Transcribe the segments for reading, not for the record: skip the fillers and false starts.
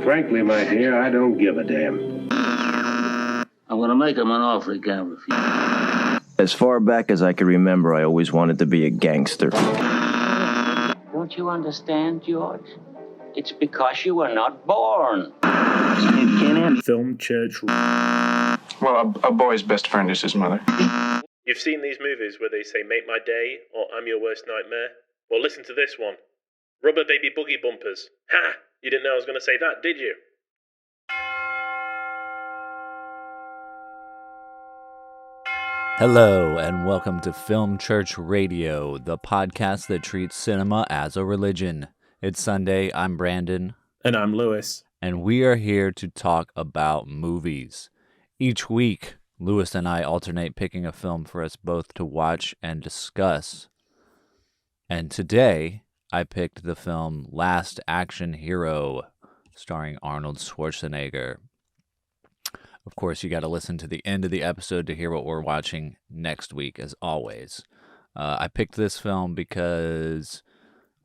Frankly, my dear, I don't give a damn. I'm gonna make him an offer he can't refuse. As far back as I can remember, I always wanted to be a gangster. Don't you understand, George? It's because you were not born. Film Church. Well, a boy's best friend is his mother. You've seen these movies where they say, "Make my day," or "I'm your worst nightmare"? Well, listen to this one. Rubber Baby Boogie Bumpers. Ha! You didn't know I was going to say that, did you? Hello, and welcome to Film Church Radio, the podcast that treats cinema as a religion. It's Sunday, I'm Brandon. And I'm Lewis. And we are here to talk about movies. Each week, Lewis and I alternate picking a film for us both to watch and discuss. And today, I picked the film Last Action Hero, starring Arnold Schwarzenegger. Of course, you got to listen to the end of the episode to hear what we're watching next week, as always. I picked this film because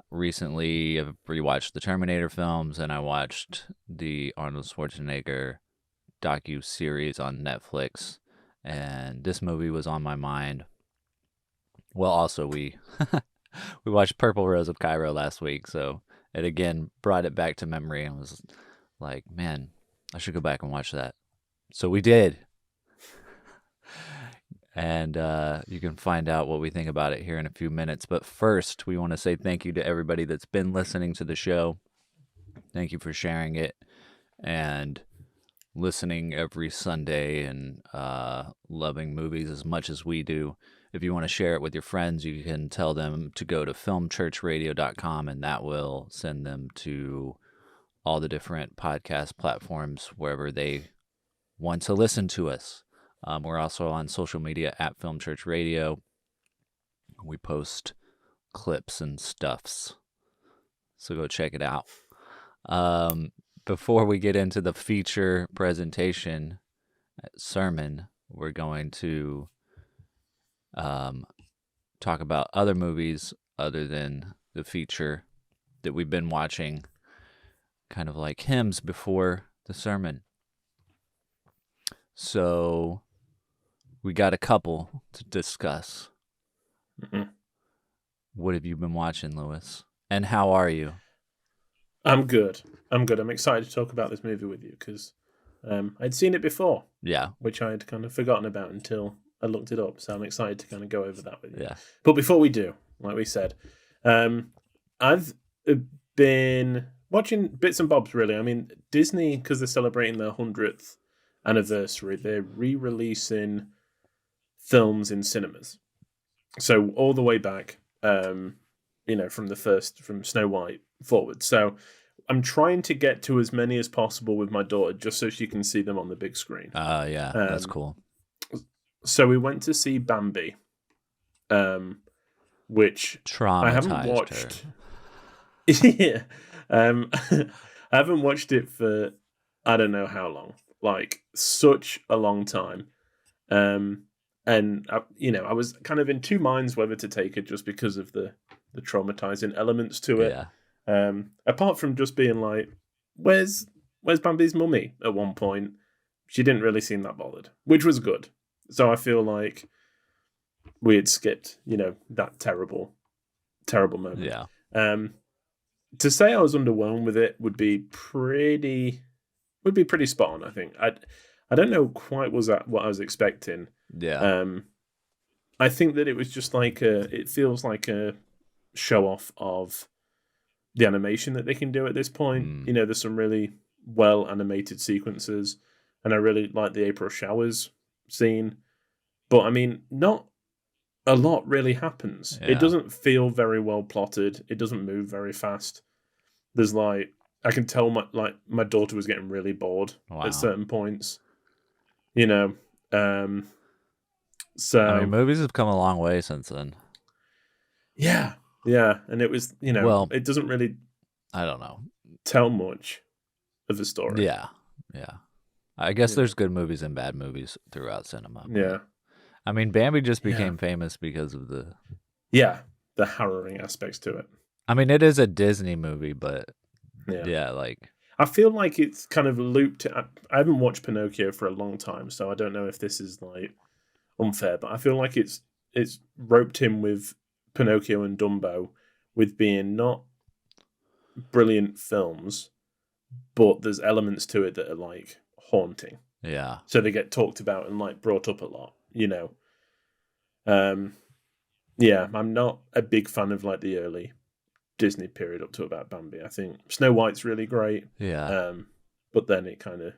recently I've rewatched the Terminator films, and I watched the Arnold Schwarzenegger docu-series on Netflix, and this movie was on my mind. Well, also, we watched Purple Rose of Cairo last week, so it again brought it back to memory, and was like, man, I should go back and watch that. So we did. And you can find out what we think about it here in a few minutes. But first, we want to say thank you to everybody that's been listening to the show. Thank you for sharing it and listening every Sunday and loving movies as much as we do. If you want to share it with your friends, you can tell them to go to filmchurchradio.com, and that will send them to all the different podcast platforms wherever they want to listen to us. We're also on social media at Film Church Radio. We post clips and stuffs, so go check it out. Before we get into the feature presentation sermon, we're going to talk about other movies other than the feature that we've been watching, kind of like hymns before the sermon. So we got a couple to discuss. Mm-hmm. What have you been watching, Lewis? And how are you? I'm good. I'm excited to talk about this movie with you because I'd seen it before. Yeah. Which I had kind of forgotten about until I looked it up. So I'm excited to kind of go over that with you. Yeah. But before we do, like we said, I've been watching bits and bobs, really. I mean, Disney, because they're celebrating their 100th anniversary, they're re-releasing films in cinemas. So all the way back, from Snow White forward. So I'm trying to get to as many as possible with my daughter, just so she can see them on the big screen. Yeah, that's cool. So we went to see Bambi, which Traumatized I haven't watched. Her. Yeah, I haven't watched it for I don't know how long. Like such a long time, and I was kind of in two minds whether to take it just because of the traumatizing elements to it. Yeah. Apart from just being like, "Where's Bambi's mummy?" At one point, she didn't really seem that bothered, which was good. So I feel like we had skipped, that terrible moment. Yeah. To say I was underwhelmed with it would be pretty spot on, I think. I don't know quite what I was expecting. Yeah. I think that it was just it feels like a show off of the animation that they can do at this point. There's some really well animated sequences, and I really like the April showers scene. But I mean, not a lot really happens. Yeah. It doesn't feel very well plotted. It doesn't move very fast. There's I can tell my daughter was getting really bored at certain points. So I mean, movies have come a long way since then. Yeah, and it was it doesn't really, I don't know, tell much of the story. Yeah. I guess there's good movies and bad movies throughout cinema. Yeah. I mean, Bambi just became famous because of the harrowing aspects to it. I mean, it is a Disney movie, but yeah, like I feel like it's kind of looped. I haven't watched Pinocchio for a long time, so I don't know if this is like unfair, but I feel like it's roped him with Pinocchio and Dumbo with being not brilliant films, but there's elements to it that are like haunting. Yeah. So they get talked about and like brought up a lot, you know. Yeah, I'm not a big fan of like the early Disney period up to about Bambi. I think Snow White's really great. Yeah. But then it kind of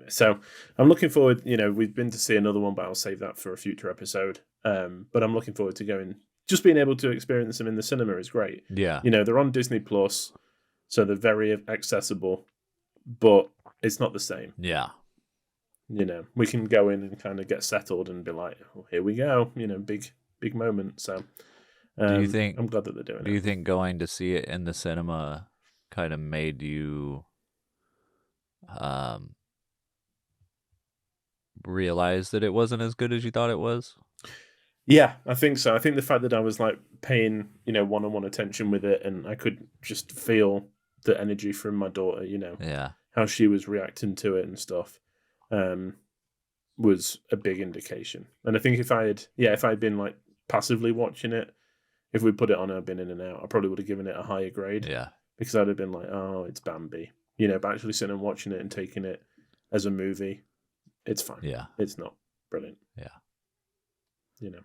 so I'm looking forward, you know, we've been to see another one, but I'll save that for a future episode. But I'm looking forward to going, just being able to experience them in the cinema is great. Yeah. You know, they're on Disney Plus, so they're very accessible, but it's not the same. Yeah. You know, we can go in and kind of get settled and be like, oh, here we go, you know, big moment. So Do you think I'm glad that they're doing Do it. you think going to see it in the cinema kind of made you realize that it wasn't as good as you thought it was? Yeah, I think so. I think the fact that I was like paying, you know, one-on-one attention with it, and I could just feel the energy from my daughter, you know, Yeah. how she was reacting to it and stuff, was a big indication. And I think if I had been like passively watching it, if we put it on, I'd been in and out, I probably would have given it a higher grade. Yeah. Because I'd have been like, oh, it's Bambi, you know. But actually sitting and watching it and taking it as a movie, it's fine. Yeah. It's not brilliant. Yeah. You know.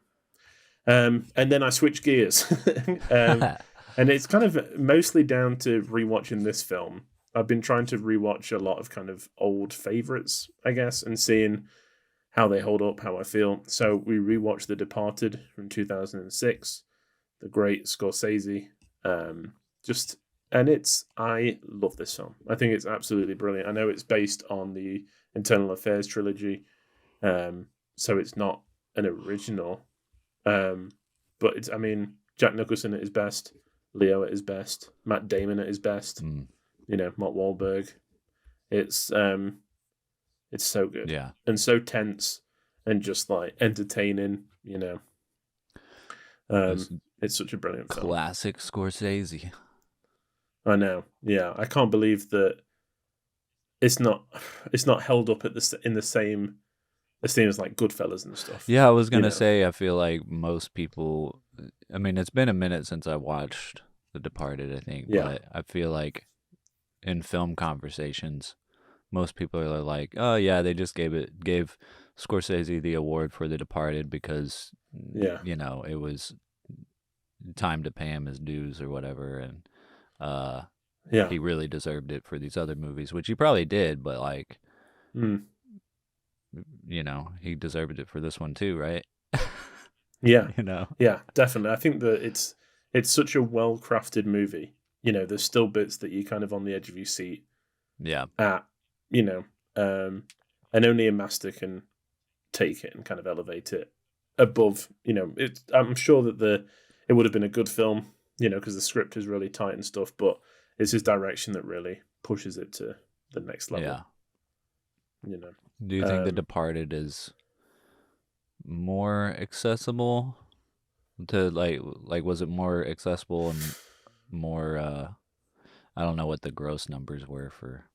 And then I switched gears. And it's kind of mostly down to rewatching this film. I've been trying to rewatch a lot of kind of old favorites, I guess, and seeing how they hold up, how I feel. So we rewatched The Departed from 2006, the great Scorsese. I love this film. I think it's absolutely brilliant. I know it's based on the Internal Affairs trilogy, so it's not an original. But it's, I mean, Jack Nicholson at his best, Leo at his best, Matt Damon at his best, you know, Mark Wahlberg. It's so good. Yeah. And so tense and just like entertaining, you know. It's such a brilliant film. Classic Scorsese. I know. Yeah, I can't believe that it's not held up in the same esteem as like Goodfellas and stuff. Yeah, I was You gonna know. say, I feel like most people. I mean, it's been a minute since I watched The Departed, I think, Yeah. but I feel like in film conversations, most people are like, "Oh yeah, they just gave Scorsese the award for The Departed because Yeah. you know it was time to pay him his dues or whatever, and Yeah. he really deserved it for these other movies, which he probably did, but like." Mm. You know, he deserved it for this one too, right? Yeah. You know? Yeah, definitely. I think that it's such a well-crafted movie. You know, there's still bits that you're kind of on the edge of your seat Yeah. at, you know, and only a master can take it and kind of elevate it above, you know, I'm sure that it would have been a good film, you know, because the script is really tight and stuff, but it's his direction that really pushes it to the next level. Yeah. You know. Do you think The Departed is more accessible to like was it more accessible and more I don't know what the gross numbers were for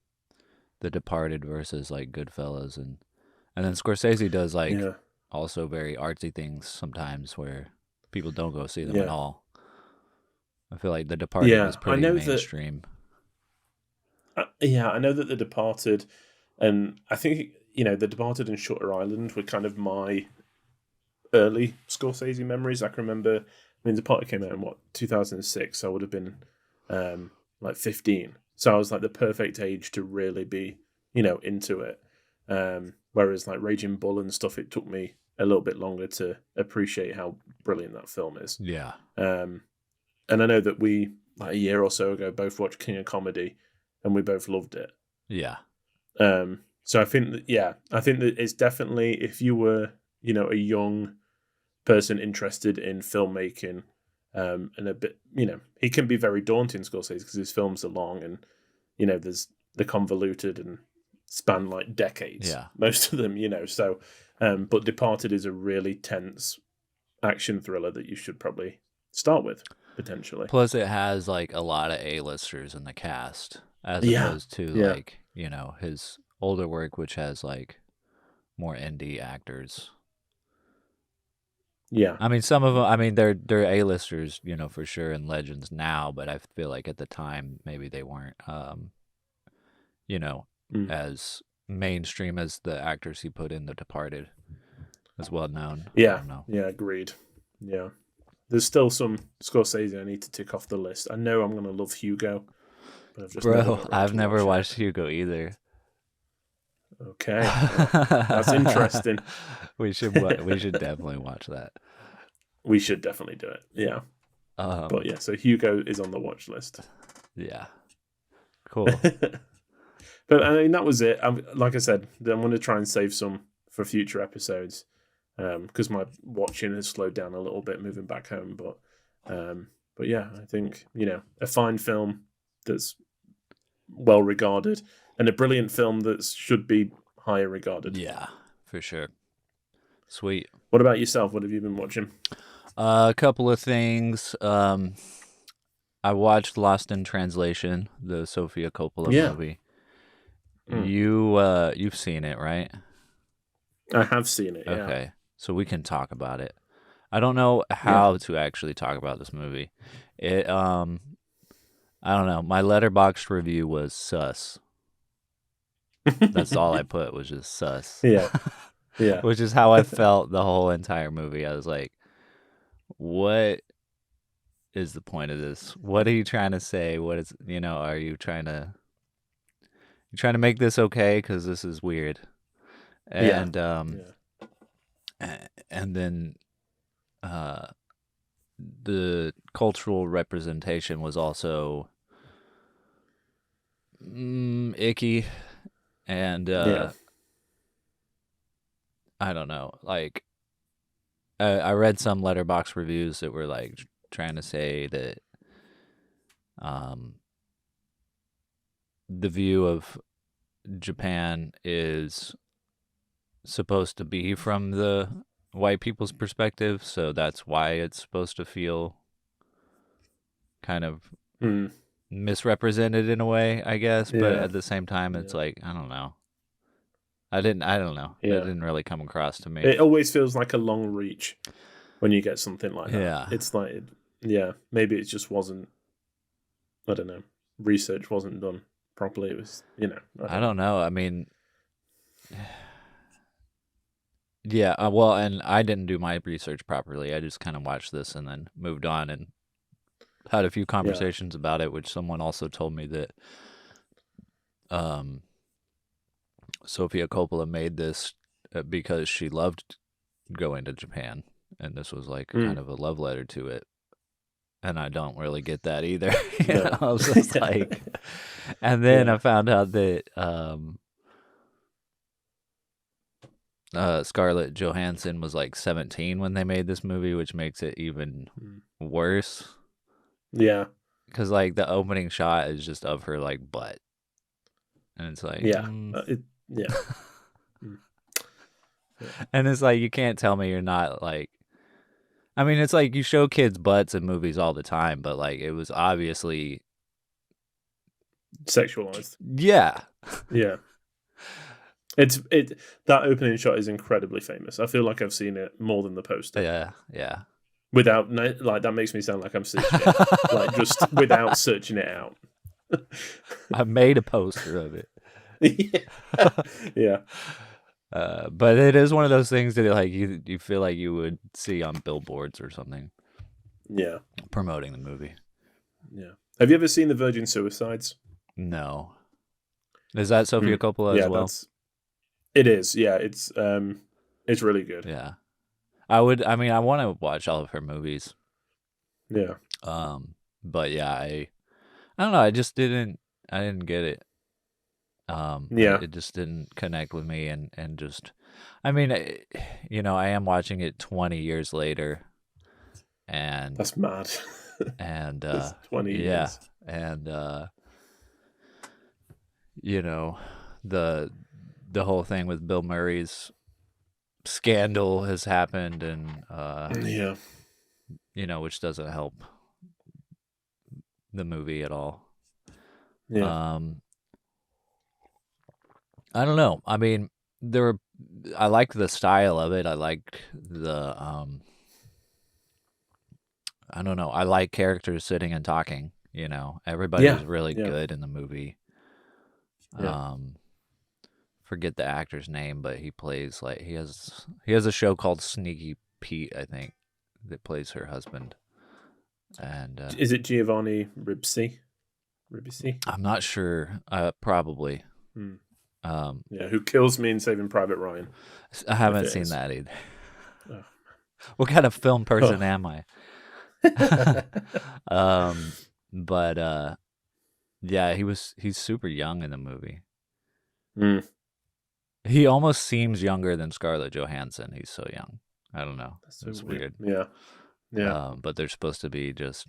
The Departed versus like Goodfellas and then Scorsese does like Yeah. also very artsy things sometimes where people don't go see them at Yeah. all. I feel like The Departed Yeah, was I pretty know that- mainstream. Yeah, I know that The Departed, and I think, you know, The Departed and Shutter Island were kind of my early Scorsese memories. I can remember, I mean, The Departed came out in 2006, so I would have been like 15. So I was like the perfect age to really be, you know, into it. Whereas like Raging Bull and stuff, it took me a little bit longer to appreciate how brilliant that film is. Yeah. And I know that we, like a year or so ago, both watched King of Comedy, and we both loved it. Yeah. So I think that it's definitely, if you were, you know, a young person interested in filmmaking, and a bit, you know, he can be very daunting, Scorsese, because his films are long and, you know, they're convoluted and span like decades. Yeah. Most of them, you know. So, but Departed is a really tense action thriller that you should probably start with potentially. Plus, it has like a lot of A-listers in the cast. as Yeah, opposed to yeah. like, you know, his older work, which has like more indie actors. Yeah. I mean, some of them, I mean, they're A-listers, you know, for sure, and legends now, but I feel like at the time maybe they weren't, you know, Mm. as mainstream as the actors he put in The Departed, as well known. I Yeah. don't know. Yeah, agreed. Yeah. There's still some Scorsese I need to tick off the list. I know I'm going to love Hugo, but I've just never Bro, got around I've to never watch watched Hugo either. it. Okay. Well, that's interesting. We should definitely watch that. We should definitely do it. Yeah. But yeah, so Hugo is on the watch list. Yeah. Cool. But I mean, that was it. Like I said, I'm going to try and save some for future episodes because my watching has slowed down a little bit moving back home. But yeah, I think, you know, a fine film that's well regarded and a brilliant film that should be higher regarded. Yeah, for sure. Sweet. What about yourself? What have you been watching? A couple of things. I watched Lost in Translation, the Sofia Coppola movie. You've seen it, right? I have seen it. Yeah. Okay, so we can talk about it. I don't know how to actually talk about this movie. It I don't know. My Letterboxd review was sus. That's all I put, was just sus. Yeah. Yeah. Which is how I felt the whole entire movie. I was like, what is the point of this? What are you trying to say? What is, you know, are you trying to make this okay? Because this is weird. And and then the cultural representation was also icky, and I don't know, like I read some Letterboxd reviews that were like trying to say that the view of Japan is supposed to be from the white people's perspective, so that's why it's supposed to feel kind of misrepresented in a way, I guess. But at the same time, it's like, I don't know. I don't know. Yeah. It didn't really come across to me. It always feels like a long reach when you get something like that. Yeah. It's like, maybe it just wasn't, I don't know, research wasn't done properly. It was, you know. I don't know. I mean, yeah, well, and I didn't do my research properly. I just kind of watched this and then moved on and had a few conversations about it, which someone also told me that Sofia Coppola made this because she loved going to Japan, and this was like kind of a love letter to it. And I don't really get that either. You know, I was just like, and then I found out that Scarlett Johansson was like 17 when they made this movie, which makes it even worse. Yeah. Because like the opening shot is just of her like butt, and it's like, and it's like, you can't tell me you're not like, I mean, it's like you show kids butts in movies all the time, but like it was obviously sexualized. Yeah. Yeah. That opening shot is incredibly famous. I feel like I've seen it more than the poster. Yeah, yeah. Without, like, that makes me sound like I'm searching it. Like, just without searching it out. I made a poster of it. Yeah. But it is one of those things that like you feel like you would see on billboards or something. Yeah. Promoting the movie. Yeah. Have you ever seen The Virgin Suicides? No. Is that Sofia Coppola as well? It is. Yeah, it's really good. Yeah. I want to watch all of her movies. Yeah. But yeah, I don't know, I didn't get it. It just didn't connect with me, and just, I mean, you know, I am watching it 20 years later, and that's mad. And 20 years. And you know, the whole thing with Bill Murray's scandal has happened, and you know, which doesn't help the movie at all. Yeah. I don't know. I mean, I like the style of it. I like I don't know. I like characters sitting and talking. Everybody was really Yeah. good in the movie. Yeah. Forget the actor's name, but he plays like he has a show called Sneaky Pete, I think, that plays her husband. And Is it Giovanni Ribisi? Ribisi? I'm not sure. Probably. Hmm. Um, Yeah, who kills me in Saving Private Ryan? I haven't If it seen is. that either. Oh. What kind of film person Oh. am I? But yeah, he's super young in the movie. Hmm. He almost seems younger than Scarlett Johansson. He's so young. I don't know. That's so It's weird. Yeah. Yeah. But they're supposed to be just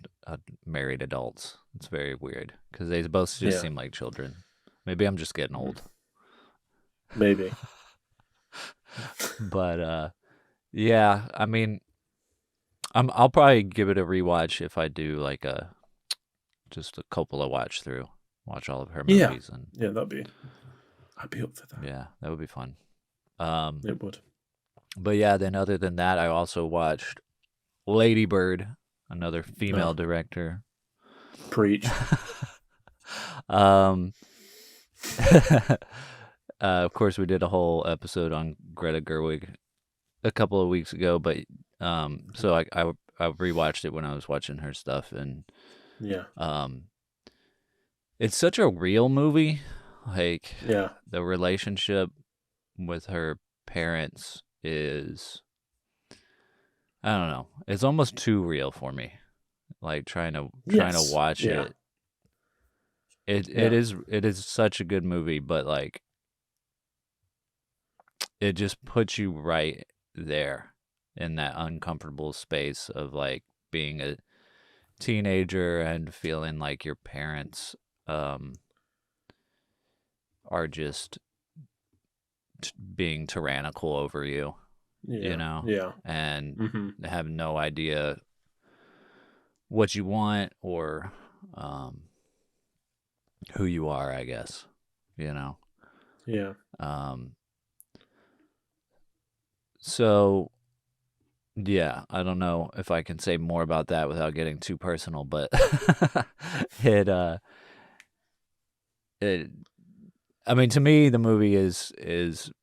married adults. It's very weird because they both just Yeah. seem like children. Maybe I'm just getting old. Maybe. But yeah, I mean, I'll probably give it a rewatch if I do like just a Coppola watch all of her Yeah. movies, and Yeah, I'd be up for that. yeah, that would be fun. It would. But yeah, then other than that, I also watched Lady Bird, another female director. Preach. Of course, we did a whole episode on Greta Gerwig a couple of weeks ago, but so I rewatched it when I was watching her stuff, and Yeah. it's such a real movie. Like, Yeah. the relationship with her parents is, I don't know, it's almost too real for me. Like trying to Yes. watch Yeah. it. Yeah. It is such a good movie, but like it just puts you right there in that uncomfortable space of like being a teenager and feeling like your parents are just being tyrannical over you, Yeah. Yeah. and Hmm. have no idea what you want or who you are, I guess, Yeah. So yeah, I don't know if I can say more about that without getting too personal, but it I mean, to me the movie is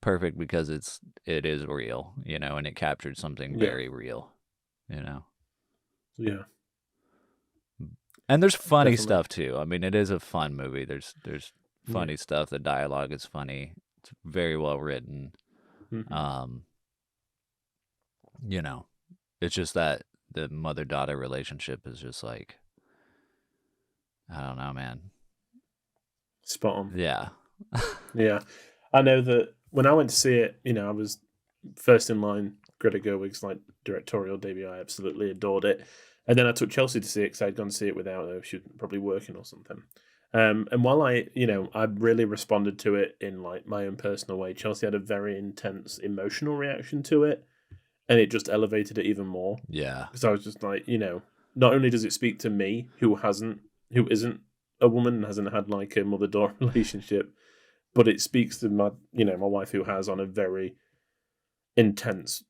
perfect because it is real, and it captured something Yeah. very real, Yeah. And there's funny Definitely. stuff too. I mean, it is a fun movie. There's funny stuff. The dialogue is funny. It's very well written. Mhm. It's just that the mother-daughter relationship is just like, I don't know, man. Spot on. Yeah. Yeah. I know that when I went to see it, I was first in line. Greta Gerwig's like directorial debut. I absolutely adored it. And then I took Chelsea to see it because I'd gone to see it without her. She was probably working or something. And while I really responded to it in like my own personal way, Chelsea had a very intense emotional reaction to it, and it just elevated it even more. Yeah. Because I was just like, not only does it speak to me, who isn't a woman and hasn't had like a mother-daughter relationship, but it speaks to my wife, who has, on a very intense,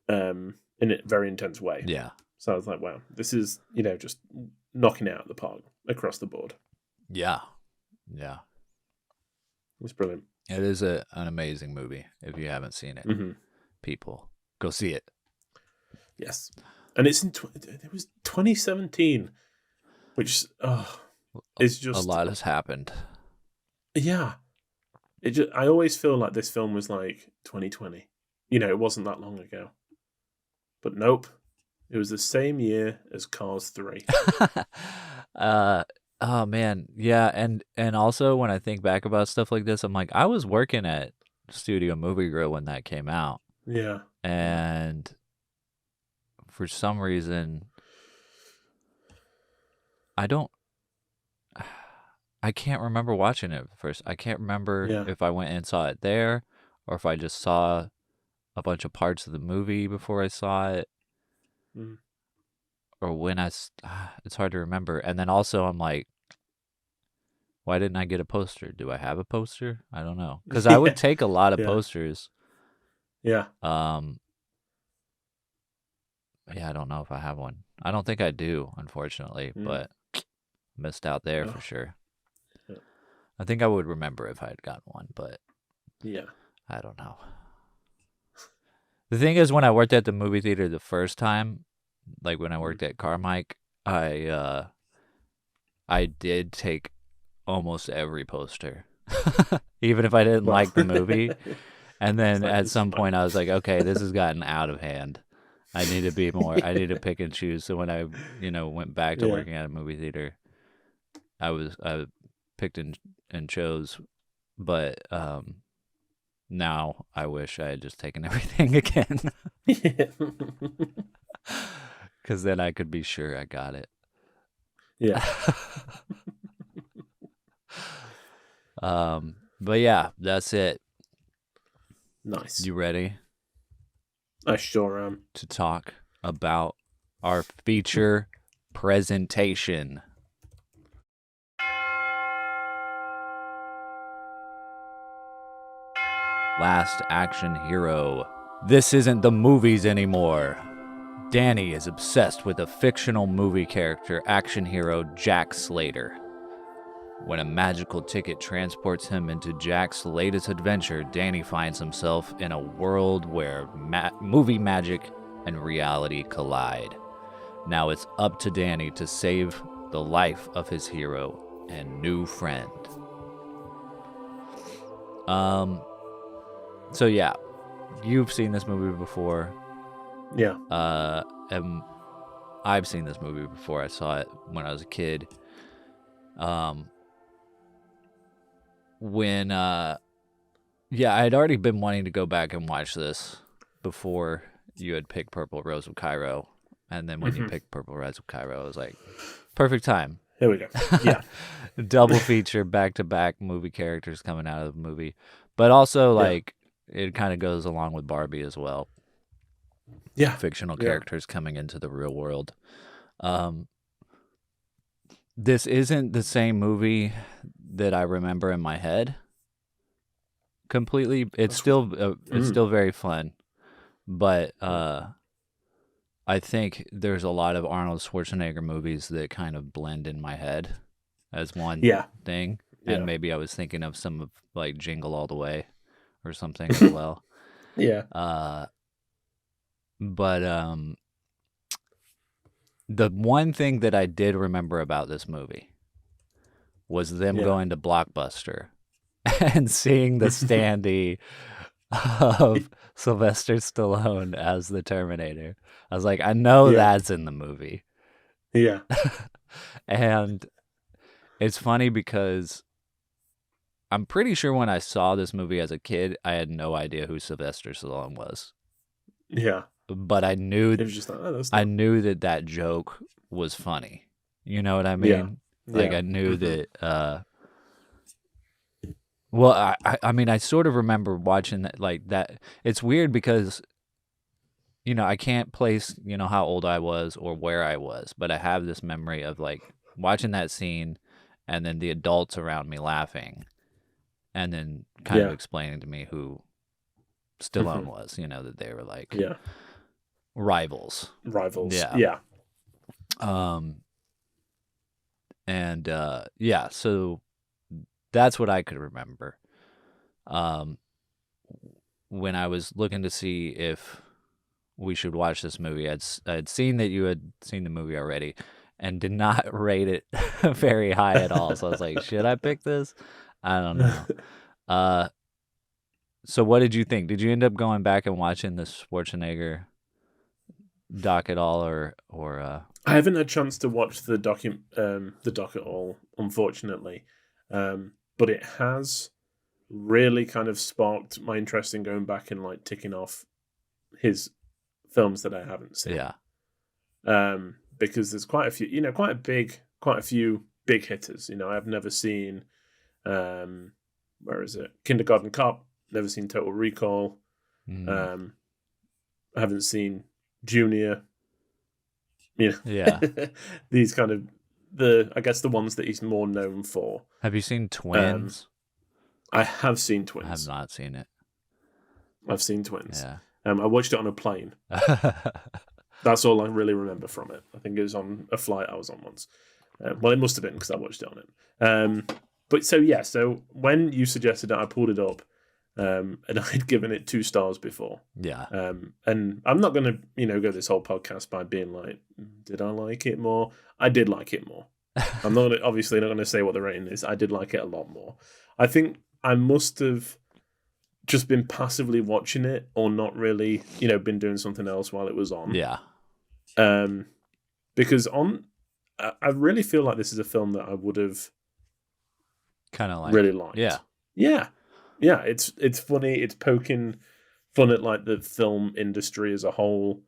in a very intense way. Yeah. So I was like, wow, this is, just knocking it out of the park across the board. Yeah. Yeah. It's brilliant. It is an amazing movie. If you haven't seen it, Mm-hmm. people, go see it. Yes. And it's it was 2017, which is just a lot has happened. Yeah. I always feel like this film was like 2020. It wasn't that long ago. But nope. It was the same year as Cars 3. Oh man, yeah, and also when I think back about stuff like this, I'm like, I was working at Studio Movie Grill when that came out, Yeah. and for some reason, I can't remember watching it first. I can't remember Yeah. if I went and saw it there, or if I just saw a bunch of parts of the movie before I saw it. Mm. Or when it's hard to remember. And then also I'm like, Why didn't I get a poster? Do I have a poster? I don't know. Because I would take a lot of Yeah. posters. Yeah. Yeah, I don't know if I have one. I don't think I do, unfortunately, but missed out there for sure. Yeah. I think I would remember if I had gotten one, but Yeah. I don't know. The thing is, when I worked at the movie theater the first time, like when I worked at Carmike, I did take almost every poster, even if I didn't like the movie. And then like, at this some is point, I was like, okay, this has gotten out of hand. I need to be more. I need to pick and choose. So when I, went back to working at a movie theater, I picked and chose, but now I wish I had just taken everything again, because then I could be sure I got it. Yeah. But yeah, that's it. Nice. You ready I sure am. to talk about our feature presentation? Last Action Hero. This isn't the movies anymore. Danny is obsessed with a fictional movie character, action hero Jack Slater. When a magical ticket transports him into Jack's latest adventure, Danny finds himself in a world where movie magic and reality collide. Now it's up to Danny to save the life of his hero and new friend. So yeah, you've seen this movie before. Yeah. I've seen this movie before. I saw it when I was a kid. I had already been wanting to go back and watch this before you had picked Purple Rose of Cairo. And then when you picked Purple Rose of Cairo, I was like, perfect time. Here we go. Yeah. Double feature, back-to-back movie characters coming out of the movie. But also, like, it kind of goes along with Barbie as well. Yeah. Fictional characters coming into the real world. This isn't the same movie that I remember in my head completely. It's still very fun, but I think there's a lot of Arnold Schwarzenegger movies that kind of blend in my head as one thing, and maybe I was thinking of some of like Jingle All the Way or something as well. Yeah. But the one thing that I did remember about this movie was them going to Blockbuster and seeing the standee of Sylvester Stallone as the Terminator. I was like, I know that's in the movie. Yeah. And it's funny because I'm pretty sure when I saw this movie as a kid, I had no idea who Sylvester Stallone was. Yeah. But I knew It was just like, oh, that's I knew that joke was funny. You know what I mean? Like I knew that. Well, I mean, I sort of remember watching that. Like that, it's weird because, I can't place, how old I was or where I was, but I have this memory of like watching that scene, and then the adults around me laughing, and then kind of explaining to me who Stallone was. That they were like rivals. Yeah. So that's what I could remember. When I was looking to see if we should watch this movie, I'd seen that you had seen the movie already and did not rate it very high at all. So I was like, should I pick this? I don't know. So what did you think? Did you end up going back and watching the Schwarzenegger doc at all, or I haven't had a chance to watch the doc at all, unfortunately. But it has really kind of sparked my interest in going back and like ticking off his films that I haven't seen. Yeah. Because there's quite a few, quite a few big hitters. I've never seen, where is it? Kindergarten Cop. Never seen Total Recall. I haven't seen Junior. Yeah. These kind of I guess the ones that he's more known for. Have you seen Twins? I have seen I Twins. have not seen it. I've seen Twins. Yeah. I watched it on a plane. That's all I really remember from it. I think it was on a flight I was on once. Well, it must have been because I watched it on it. But so when you suggested that, I pulled it up, and I'd given it 2 stars before. Yeah. And I'm not going to, go this whole podcast by being like, did I like it more? I did like it more. I'm obviously not going to say what the rating is. I did like it a lot more. I think I must have just been passively watching it or not really, been doing something else while it was on. Yeah. Because I really feel like this is a film that I would have Kind of like really liked. Yeah. Yeah. It's funny. It's poking fun at like the film industry as a whole.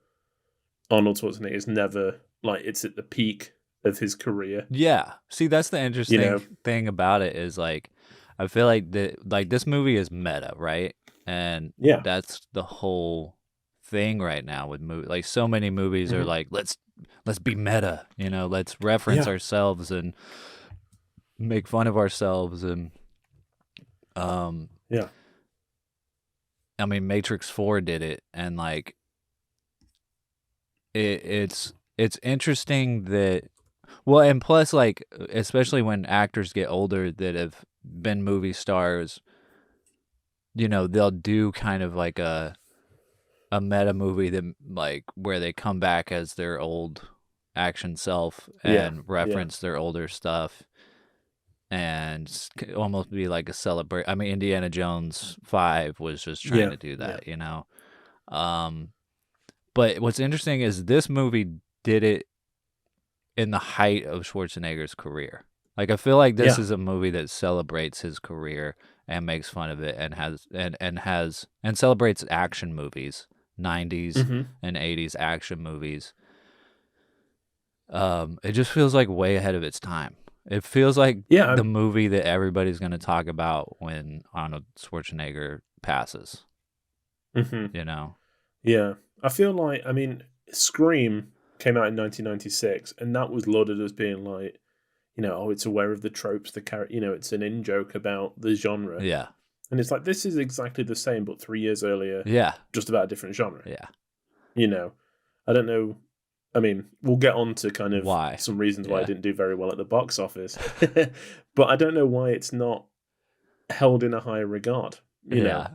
Arnold Schwarzenegger is never it's at the peak of his career. Yeah. See, that's the interesting thing about it is like, I feel like this movie is meta, right? And that's the whole thing right now with movies. Like so many movies are like, let's be meta, let's reference ourselves and make fun of ourselves and I mean Matrix 4 did it, and like it's interesting that and plus like especially when actors get older that have been movie stars, they'll do kind of like a meta movie that like where they come back as their old action self and reference their older stuff and almost be like a celebration. I mean, Indiana Jones 5 was just trying to do that, But what's interesting is this movie did it in the height of Schwarzenegger's career. Like, I feel like this is a movie that celebrates his career and makes fun of it and has celebrates action movies, 90s and 80s action movies. It just feels like way ahead of its time. It feels like the movie that everybody's going to talk about when Arnold Schwarzenegger passes. Yeah. I feel like, Scream came out in 1996, and that was lauded as being like, it's aware of the tropes, the character, it's an in-joke about the genre. Yeah. And it's like, this is exactly the same, but 3 years earlier. Yeah. Just about a different genre. Yeah. I don't know. We'll get on to kind of why. Some reasons why it didn't do very well at the box office. But I don't know why it's not held in a higher regard. You know?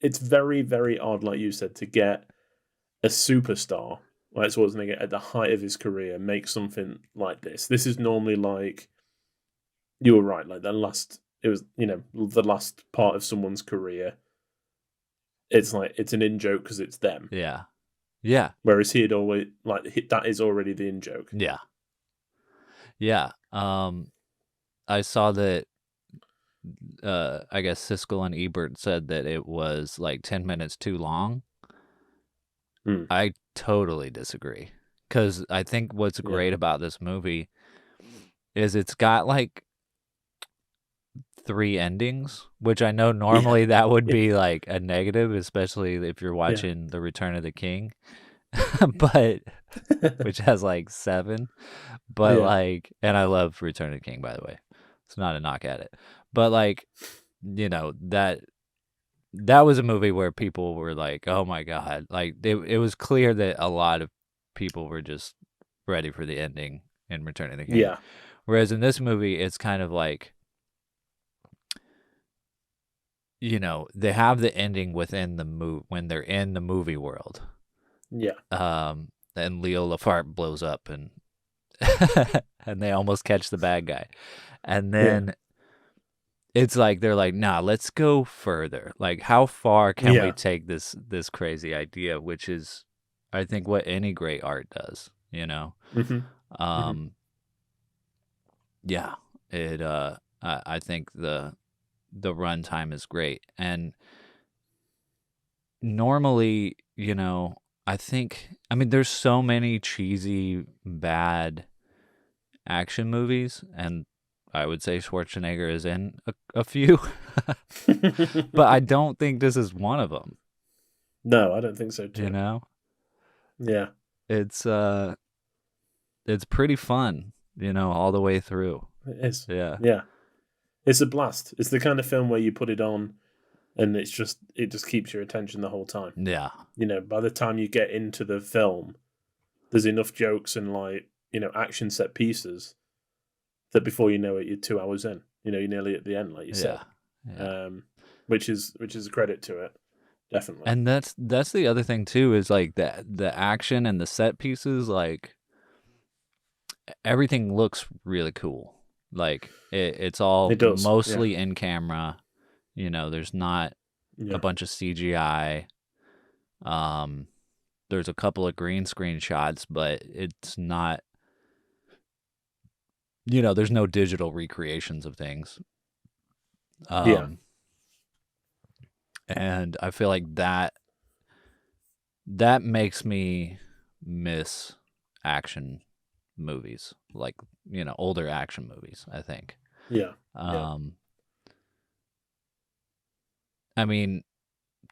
It's very, very odd, like you said, to get a superstar like Schwarzenegger at the height of his career make something like this. This is normally like, you were right, like the last part of someone's career. It's like, it's an in-joke because it's them. Yeah. Yeah. Whereas he had always, that is already the in-joke. Yeah. Yeah. I saw that, I guess Siskel and Ebert said that it was like 10 minutes too long. I totally disagree. Because I think what's great about this movie is it's got like 3 endings, which I know normally that would be like a negative, especially if you're watching The Return of the King, but which has like 7. But like, and I love Return of the King, by the way. It's not a knock at it. But like, that was a movie where people were like, oh my God. Like it was clear that a lot of people were just ready for the ending in Return of the King. Yeah. Whereas in this movie, it's kind of like, they have the ending within the movie when they're in the movie world. Yeah. And Leo Lafarte blows up and and they almost catch the bad guy. And then it's like they're like, nah, let's go further. Like, how far can we take this crazy idea, which is, I think, what any great art does, Yeah, it I think the runtime is great. And normally, there's so many cheesy, bad action movies, and I would say Schwarzenegger is in a few, but I don't think this is one of them. No, I don't think so too. Yeah. It's it's pretty fun, all the way through. It is. Yeah. Yeah. It's a blast. It's the kind of film where you put it on and it just keeps your attention the whole time. Yeah. By the time you get into the film, there's enough jokes and action set pieces that before you know it, you're 2 hours in. You're nearly at the end, like you said. Yeah. Which is a credit to it, definitely. And that's the other thing too, is like the action and the set pieces, like everything looks really cool. Like it's all It does, mostly in camera. There's not a bunch of CGI. There's a couple of green screen shots, but it's not, there's no digital recreations of things. And I feel like that makes me miss action movies, like, older action movies, I think. Yeah. I mean,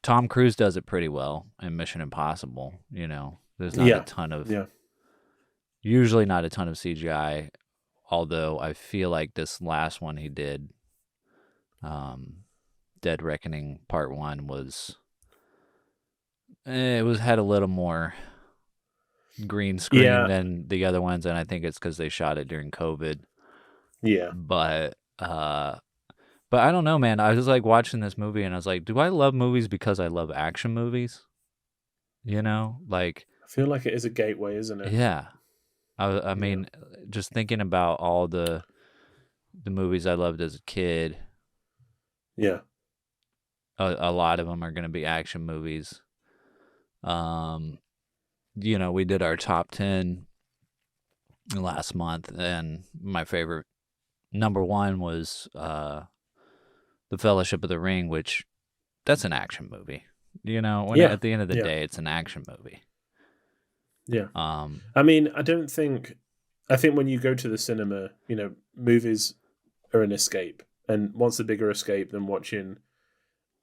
Tom Cruise does it pretty well in Mission Impossible. There's not a ton of, usually not a ton of CGI, although I feel like this last one he did, Dead Reckoning Part 1 had a little more green screen than the other ones, and I think it's because they shot it during COVID. Yeah. But I don't know, man. I was like watching this movie and I was like, do I love movies because I love action movies? Like, I feel like it is a gateway, isn't it? Yeah. I mean, just thinking about all the movies I loved as a kid. Yeah. A lot of them are going to be action movies. We did our top 10 last month, and my favorite number 1 was The Fellowship of the Ring, which that's an action movie. At the end of the day, it's an action movie. Yeah. I mean, I think when you go to the cinema, movies are an escape, and what's a bigger escape than watching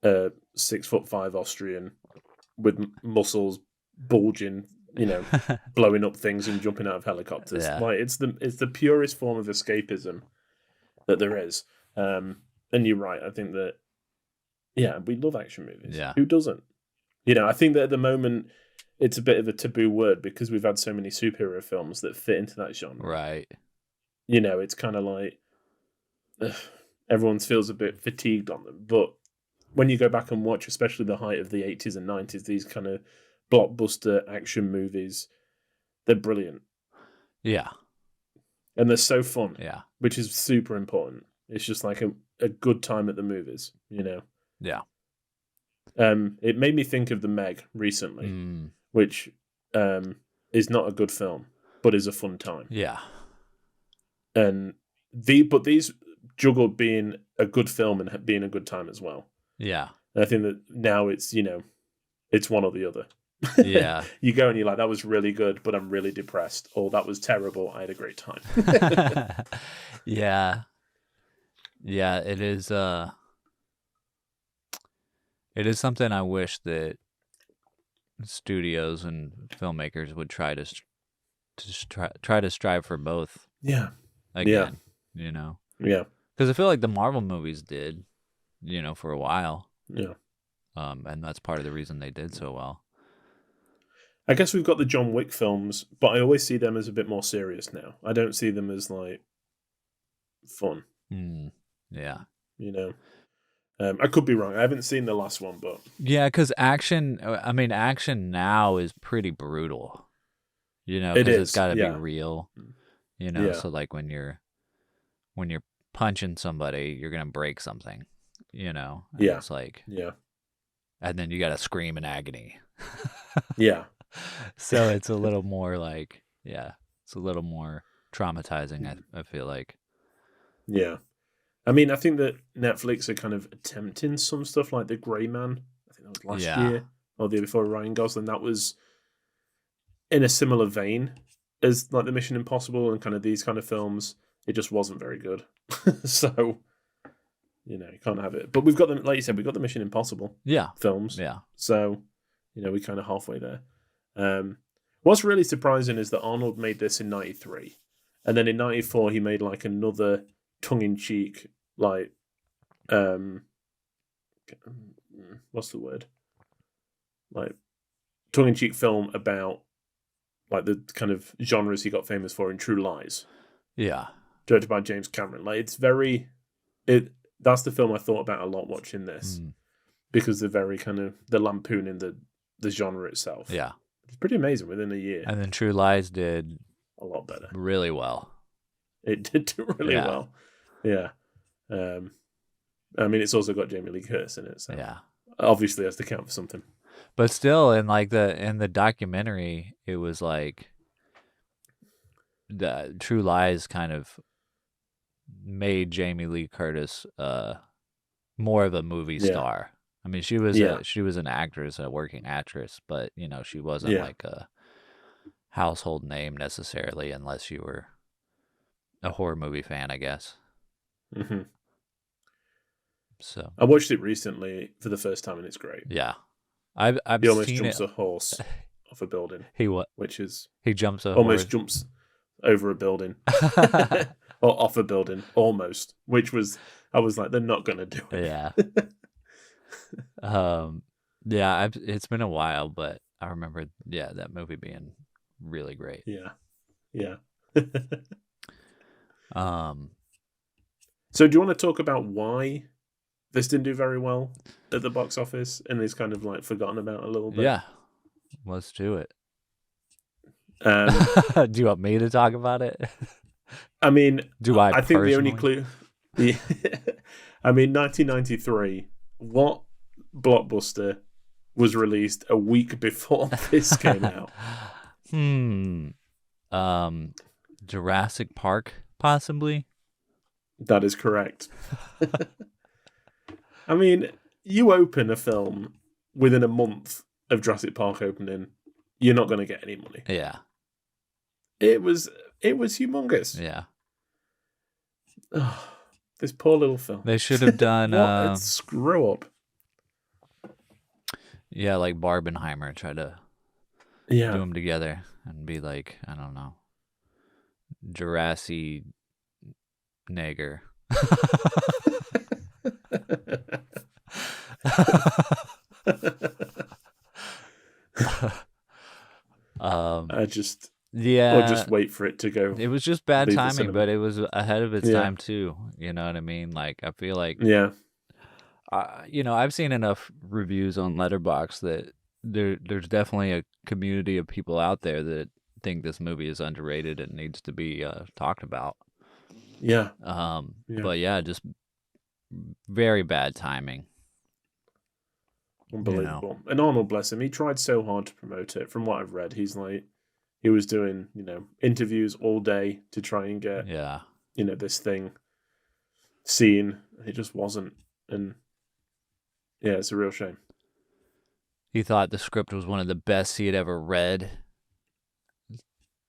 a 6'5" Austrian with muscles bulging, blowing up things and jumping out of helicopters. Yeah. Like it's the purest form of escapism that there is. And you're right. I think that we love action movies. Yeah. Who doesn't? I think that at the moment it's a bit of a taboo word because we've had so many superhero films that fit into that genre. Right. It's kind of like everyone feels a bit fatigued on them, but when you go back and watch, especially the height of the 80s and 90s, these kind of blockbuster action movies, they're brilliant. Yeah. And they're so fun. Yeah. Which is super important. It's just like a good time at the movies, Yeah. It made me think of The Meg recently, which is not a good film, but is a fun time. Yeah. And these juggled being a good film and being a good time as well. Yeah. And I think that now it's, it's one or the other. Yeah. You go and you're like, that was really good, but I'm really depressed. Or that was terrible. I had a great time. Yeah. Yeah, it is something I wish that studios and filmmakers would try to strive for both. Yeah. Again, Yeah. Because I feel like the Marvel movies did, for a while. Yeah. And that's part of the reason they did so well. I guess we've got the John Wick films, but I always see them as a bit more serious now. I don't see them as like fun. Yeah. I could be wrong. I haven't seen the last one, but yeah, because action now is pretty brutal. It because is, it's got to yeah. be real. Yeah. So like when you're punching somebody, you're gonna break something. And Yeah. it's like, yeah, and then you got to scream in agony. yeah, So it's a little more like, it's a little more traumatizing. I feel like. yeah. I mean, I think that Netflix are kind of attempting some stuff like The Grey Man. I think that was last year or the year before, Ryan Gosling. That was in a similar vein as like the Mission Impossible and kind of these kind of films. It just wasn't very good. So, you can't have it. But we've got them, like you said, we've got the Mission Impossible Yeah. films. Yeah. So, we're kind of halfway there. What's really surprising is that Arnold made this in '93, and then in '94 he made like another tongue-in-cheek, like, what's the word? Like, tongue-in-cheek film about like the kind of genres he got famous for in True Lies, Yeah. directed by James Cameron. Like, that's the film I thought about a lot watching this, because they're very kind of the lampooning the genre itself. Yeah. It's pretty amazing within a year. And then True Lies did A lot better. really well. It did do really Yeah. well. Yeah. I mean, it's also got Jamie Lee Curtis in it, so Yeah. obviously has to count for something. But still, in the documentary, it was like the True Lies kind of made Jamie Lee Curtis more of a movie Yeah. star. I mean, she was Yeah. she was an actress, a working actress, but she wasn't Yeah. like a household name necessarily, unless you were a horror movie fan, I guess. hmm So I watched it recently for the first time, and it's great. yeah, I've He almost seen jumps it. a horse off a building, He which jumps a almost horse. jumps over a building or off a building, almost. Which was, I was like, they're not going to do it. Yeah. Yeah, it's been a while, but I remember, that movie being really great. Yeah, yeah. Um, So, do you want to talk about why this didn't do very well at the box office and is kind of like forgotten about a little bit? yeah, let's do it. Um, Do you want me to talk about it? I mean, Do I? I think the only personally? clue. I mean, 1993. What blockbuster was released a week before this came out? Jurassic Park, possibly. That is correct. I mean, you open a film within a month of Jurassic Park opening, you're not going to get any money. Yeah, It was humongous. yeah. Oh, this poor little film. They should have done. What a screw up. Yeah, like Barbenheimer, try to do Yeah. them together and be like, I don't know, Jurassic Nager. I just, Yeah, or just wait for it to go. it was just bad leave the timing, cinema. but it was ahead of its Yeah. time too. You know what I mean? Like, I feel like, Yeah. I've seen enough reviews on Letterboxd that there's definitely a community of people out there that think this movie is underrated and needs to be talked about. Yeah. But yeah, just very bad timing. Unbelievable. And Arnold, bless him, he tried so hard to promote it. From what I've read, he was doing, interviews all day to try and get, Yeah. this thing seen. It just wasn't. And yeah, it's a real shame. He thought the script was one of the best he had ever read.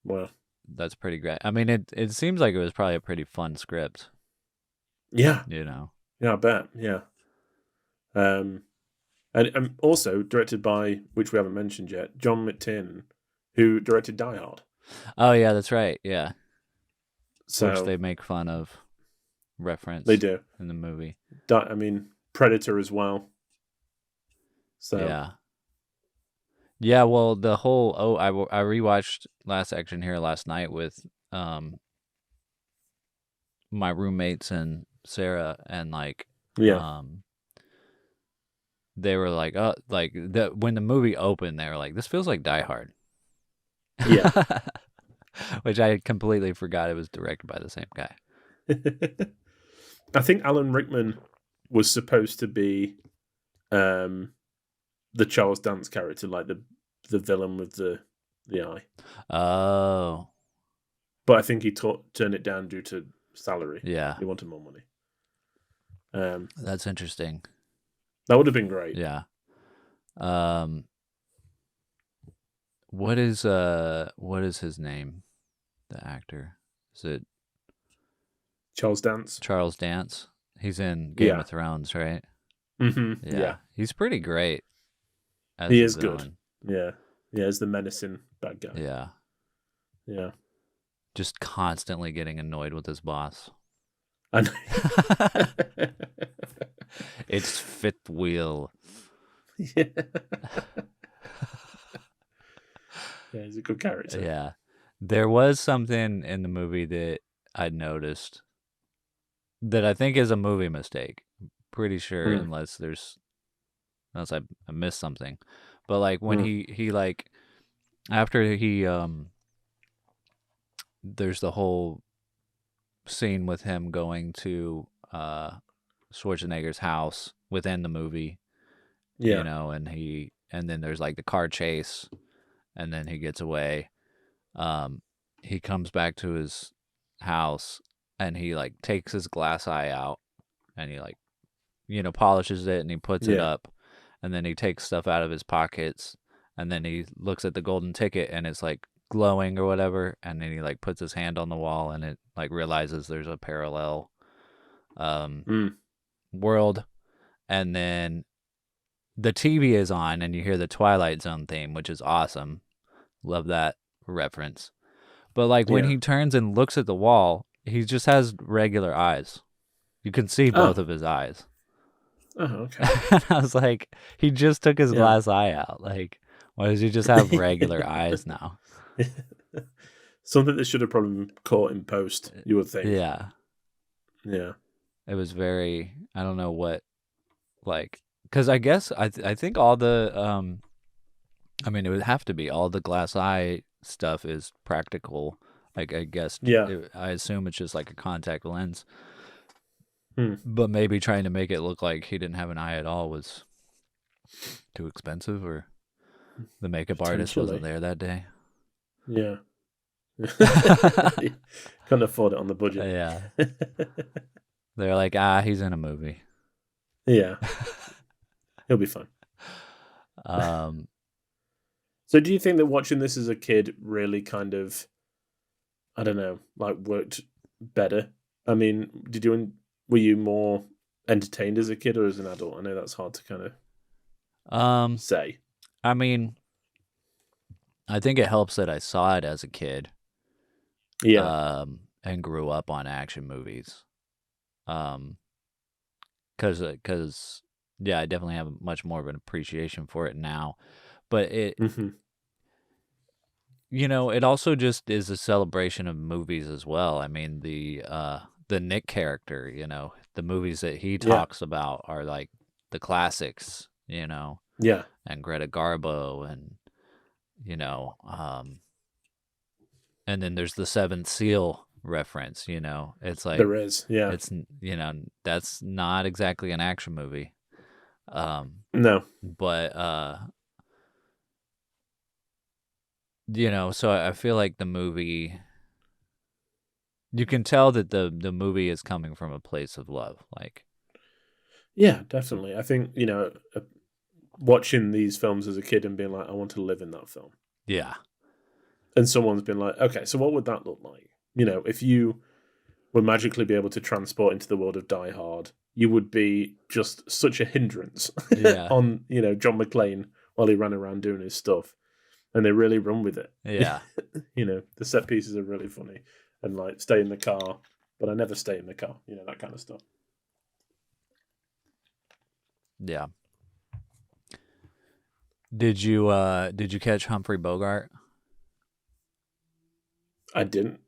Well, That's pretty great. I mean, it seems like it was probably a pretty fun script, yeah. you know. Yeah, I bet. Yeah. And also directed by, which we haven't mentioned yet, John McTiernan, who directed Die Hard. Oh yeah, that's right. Yeah. So Which they make fun of, reference they do. in the movie. I mean, Predator as well. So Yeah. Yeah, well, the whole I rewatched Last Action Hero last night with my roommates and Sarah, and like yeah, they were like, oh, like when the movie opened, they were like, this feels like Die Hard. yeah. Which I completely forgot it was directed by the same guy. I think Alan Rickman was supposed to be the Charles Dance character, like the villain with the eye. Oh, But I think he turned it down due to salary. yeah. He wanted more money. That's interesting. That would have been great. Yeah. What is his name? The actor. Is it Charles Dance. Charles Dance? He's in Game Yeah. of Thrones, right? Mm-hmm. Yeah. He's pretty great as He the is good. villain. Yeah. Yeah, as the menacing bad guy. Yeah. Yeah. Just constantly getting annoyed with his boss. And It's fifth wheel. yeah. Yeah, he's a good character. Yeah. There was something in the movie that I noticed that I think is a movie mistake. Pretty sure, unless I missed something. But like when he like after he there's the whole scene with him going to Schwarzenegger's house within the movie. Yeah. You know, and then there's like the car chase, and then he gets away. He comes back to his house, and he like takes his glass eye out, and he like, polishes it, and he puts it up, and then he takes stuff out of his pockets, and then he looks at the golden ticket, and it's like glowing or whatever, and then he like puts his hand on the wall, and it like realizes there's a parallel world, and then the TV is on, and you hear the Twilight Zone theme, which is awesome. Love that reference. But like when he turns and looks at the wall, he just has regular eyes. You can see both of his eyes. Oh, okay. And I was like, he just took his glass eye out. Like, why does he just have regular eyes now? Something that should have probably been caught in post, you would think. Yeah. Yeah. It was very, I don't know what, like, because I guess I think all the, it would have to be all the glass eye stuff is practical. Like, I guess, I assume it's just like a contact lens. But maybe trying to make it look like he didn't have an eye at all was too expensive, or the makeup artist wasn't there that day. Yeah. Couldn't afford it on the budget. Yeah. They're like, he's in a movie. Yeah. He'll be fine. So do you think that watching this as a kid really kind of, I don't know, like worked better? I mean, were you more entertained as a kid or as an adult? I know that's hard to kind of say. I mean, I think it helps that I saw it as a kid. Yeah. And grew up on action movies. Because I definitely have much more of an appreciation for it now. But it, it also just is a celebration of movies as well. I mean, the Nick character, the movies that he talks about are like the classics, Yeah. and Greta Garbo, and and then there's the Seventh Seal reference, it's like There is, yeah. it's that's not exactly an action movie, No. but so I feel like the movie, you can tell that the movie is coming from a place of love, like. Yeah, definitely. I think, watching these films as a kid and being like, I want to live in that film. Yeah. And someone's been like, okay, so what would that look like? If you would magically be able to transport into the world of Die Hard, you would be just such a hindrance on, John McClane while he ran around doing his stuff. And they really run with it. Yeah. The set pieces are really funny. And like, stay in the car, but I never stay in the car, that kind of stuff. Yeah. Did you catch Humphrey Bogart? I didn't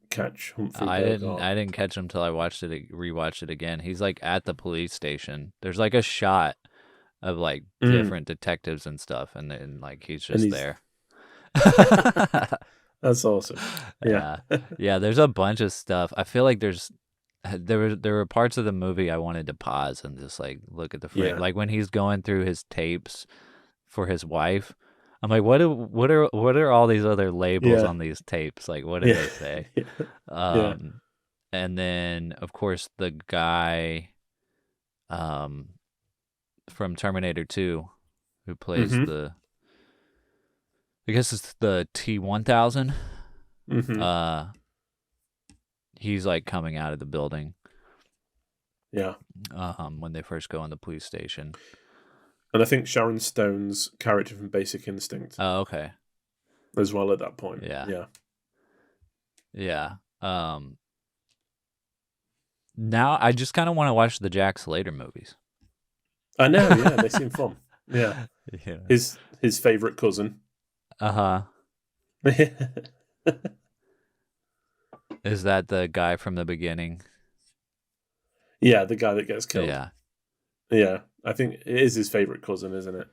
catch Humphrey Bogart. I didn't catch him till I rewatched it again. He's like at the police station. There's like a shot of like different detectives and stuff, and then like he's just there. That's awesome. Yeah. Yeah. There's a bunch of stuff. I feel like there were parts of the movie I wanted to pause and just like look at the frame. Yeah. Like when he's going through his tapes for his wife, I'm like, what are all these other labels on these tapes? Like, what do they say? And then of course the guy from Terminator 2 who plays I guess it's the T-1000. He's like coming out of the building. Yeah. When they first go in the police station. And I think Sharon Stone's character from Basic Instinct. Oh, okay. as well at that point. Yeah. Yeah. Now I just kind of want to watch the Jack Slater movies. I know. Yeah, they seem fun. Yeah, Yeah. his favorite cousin. Uh-huh. Is that the guy from the beginning? Yeah, the guy that gets killed. Yeah. Yeah, I think it is his favorite cousin, isn't it?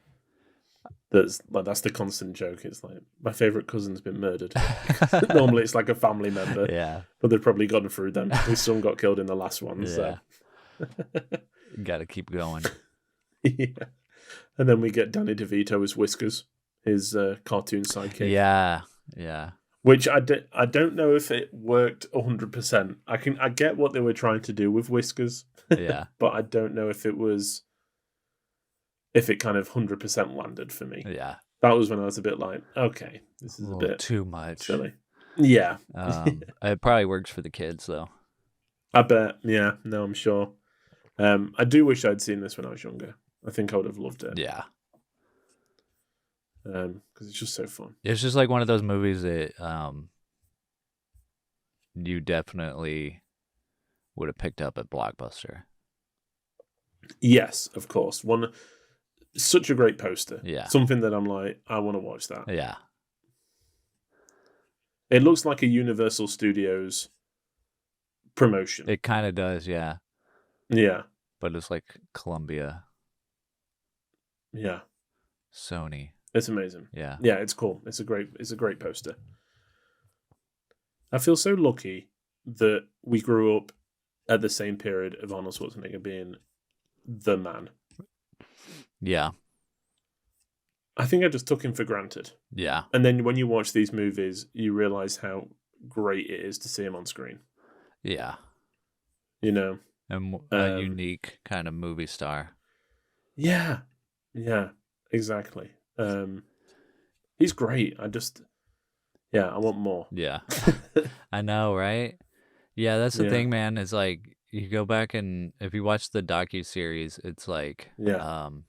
That's the constant joke. It's like my favorite cousin's been murdered. Normally, it's like a family member. Yeah. But they've probably gone through them. His son got killed in the last one. Yeah. So. Got to keep going. Yeah. And then we get Danny DeVito as Whiskers, his cartoon sidekick. Yeah. Yeah. Which I don't know if it worked 100%. I get what they were trying to do with Whiskers. Yeah. But I don't know if it kind of 100% landed for me. Yeah. That was when I was a bit like, okay, this is a bit too much. silly. Yeah. It probably works for the kids though. I bet. Yeah. No, I'm sure. I do wish I'd seen this when I was younger. I think I would have loved it. Yeah. Because it's just so fun. It's just like one of those movies that you definitely would have picked up at Blockbuster. Yes, of course. Such a great poster. Yeah. Something that I'm like, I want to watch that. Yeah. It looks like a Universal Studios promotion. It kind of does, yeah. Yeah. But it's like Columbia, Yeah. Sony. It's amazing. Yeah. Yeah, it's cool. It's a great poster. I feel so lucky that we grew up at the same period of Arnold Schwarzenegger being the man. Yeah. I think I just took him for granted. Yeah. And then when you watch these movies, you realize how great it is to see him on screen. Yeah. You know? And a unique kind of movie star. Yeah. Yeah, exactly. He's great. I want more. Yeah. I know, right? Yeah, that's the thing, man. Is like you go back and if you watch the docuseries, it's like it's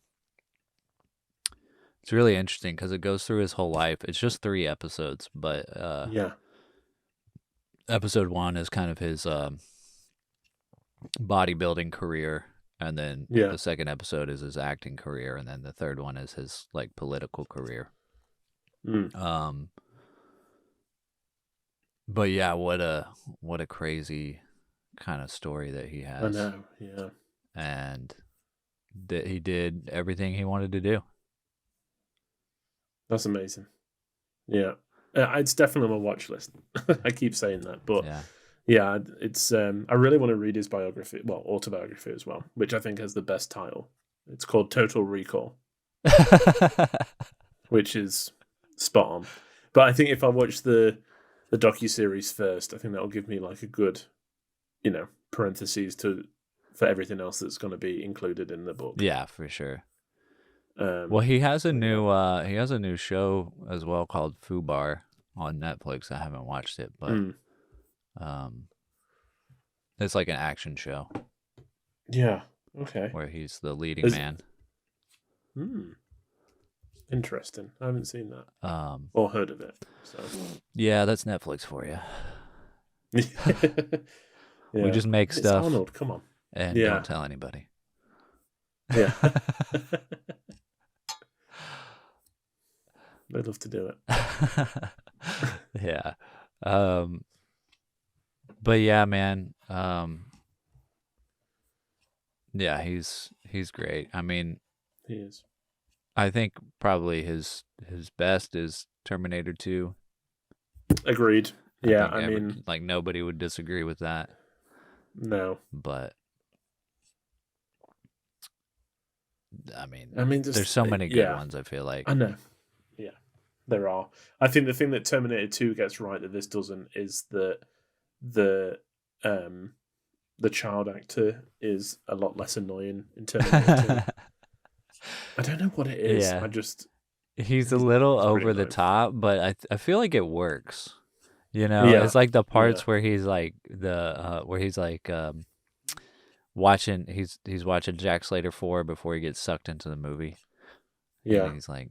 really interesting because it goes through his whole life. It's just 3 episodes, but episode 1 is kind of his bodybuilding career, and then the second episode is his acting career, and then the third one is his like political career. But yeah, what a crazy kind of story that he has. I know, yeah. And that he did everything he wanted to do. That's amazing. Yeah. It's definitely on my watch list. I keep saying that, but yeah, it's I really want to read his biography, well, autobiography as well, which I think has the best title. It's called Total Recall, which is spot on. But I think if I watch the docuseries first, I think that'll give me like a good, parentheses for everything else that's going to be included in the book. Yeah, for sure. Well, he has a new show as well called Fubar on Netflix. I haven't watched it, but it's like an action show. Yeah. Okay. Where he's the leading man. Interesting. I haven't seen that. Or heard of it. So. Yeah, that's Netflix for you. Yeah. We just make stuff. Arnold, come on. And don't tell anybody. Yeah. They'd love to do it. Yeah. But yeah, man. Yeah, he's great. I mean, he is. I think probably his best is Terminator 2. Agreed. Yeah, I mean, like nobody would disagree with that. No. But I mean, there's so many good ones, I feel like. I know. Yeah, there are. I think the thing that Terminator 2 gets right that this doesn't is that the child actor is a lot less annoying in Terminator 2. I don't know what it is. Yeah. He's a little over the top, but I feel like it works. Yeah. It's like the parts where he's like watching he's watching Jack Slater 4 before he gets sucked into the movie. Yeah. And he's like,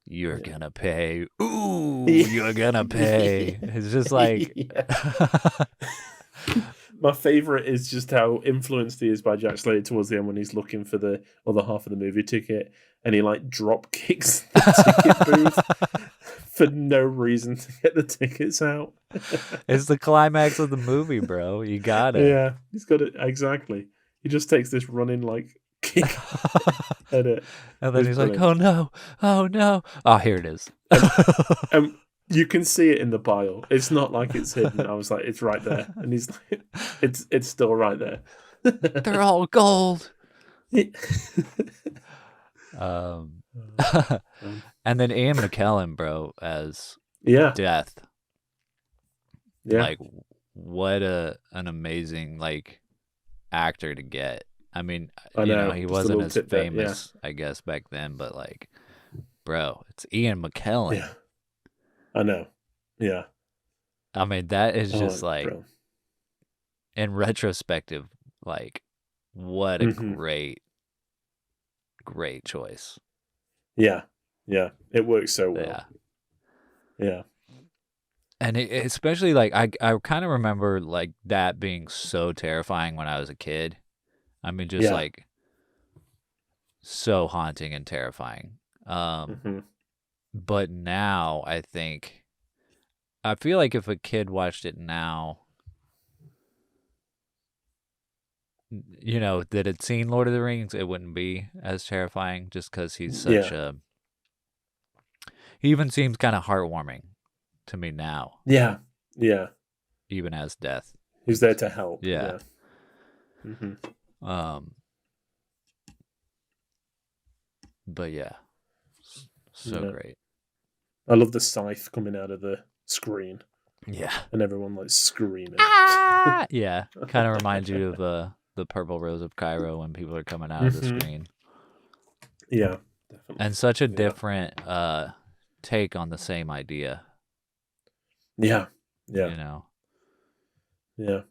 you're gonna pay. Ooh, you're gonna pay. It's just like, My favorite is just how influenced he is by Jack Slater towards the end when he's looking for the other half of the movie ticket, and he like drop kicks the ticket booth for no reason to get the tickets out. it's the climax of the movie, bro. You got it. Yeah, he's got it exactly. He just takes this running like kick at it. And then It's he's like, brilliant. oh no. Oh, here it is. You can see it in the pile. It's not like it's hidden. I was like, it's right there, and he's like, it's still right there. They're all gold. Um, and then Ian McKellen, bro, as Yeah, Death. yeah, Like, what an amazing like actor to get. I mean, I you know, know, he just a wasn't little as tidbit, yeah. famous, I guess, back then, but like, bro, it's Ian McKellen. yeah. I know. Yeah, I mean, that is just Oh, like, bro. in retrospective, like, what a Mhm. great choice. Yeah, yeah. It works so well. Yeah. Yeah, And especially like I kind of remember like that being so terrifying when I was a kid. I mean, just Yeah. like so haunting and terrifying. Mhm. But now I feel like if a kid watched it now, you know, that had seen Lord of the Rings, it wouldn't be as terrifying just because he's such he even seems kind of heartwarming to me now, yeah, yeah. even as Death. He's there to help. Yeah. Hmm. But yeah, so Yeah. great. I love the scythe coming out of the screen Yeah. and everyone like screaming. Yeah. Kind of reminds you of the Purple Rose of Cairo when people are coming out of the Mhm. screen. Yeah, definitely. And such a Yeah. different take on the same idea, Yeah, yeah, you know. yeah.